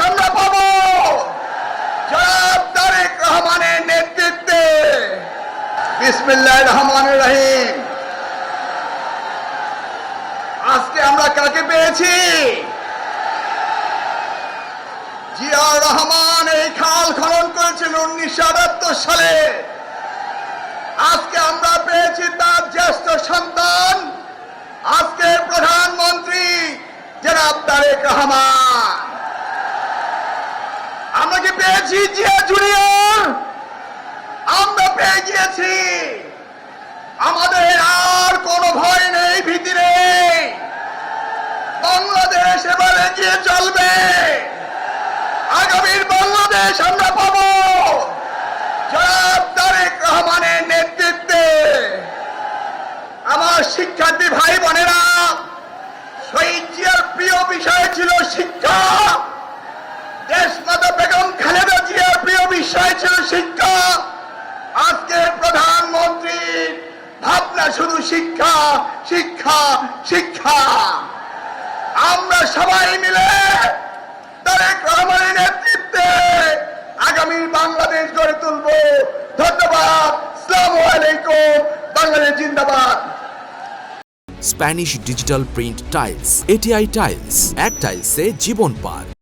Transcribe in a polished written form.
আমরা পাবো জনাব তারেক রহমানের নেতৃত্বে। বিসমিল্লাহির রহমানির রহিম। আজকে আমরা কাকে পেয়েছি? জিয়াউর রহমান এই খাল খনন করেছেন 1978 সালে। আজকে আমরা পেয়েছি তার জ্যেষ্ঠ সন্তান, আজকের প্রধানমন্ত্রী জনাব তারেক রহমান। আমরা কি পেয়েছি জিয়া জুনিয়র? আমরা পেয়ে গিয়েছি। আমাদের আর কোনো ভয় নেই, ভীতি নেই। বাংলাদেশ এবার এগিয়ে চলবে। আগামীর বাংলাদেশ আমরা পাবো জনাব তারেক রহমানের নেতৃত্বে। আমার শিক্ষার্থী ভাই বোনেরা, শহীদ জিয়ার প্রিয় বিষয় ছিল শিক্ষা। দেশমাতা বেগম খালেদা জিয়ার প্রিয় বিষয় ছিল শিক্ষা। আজকের প্রধানমন্ত্রীর ভাবনা শুধু শিক্ষা, শিক্ষা, শিক্ষা। আমরা সবাই মিলে তারেক রহমানের নেতৃত্বে আগামী বাংলাদেশ গড়ে তুলব। ধন্যবাদ। আসসালামু আলাইকুম। বাংলাদেশ জিন্দাবাদ। Spanish digital print tiles, ATI tiles, এক টাইলসে জীবন পার।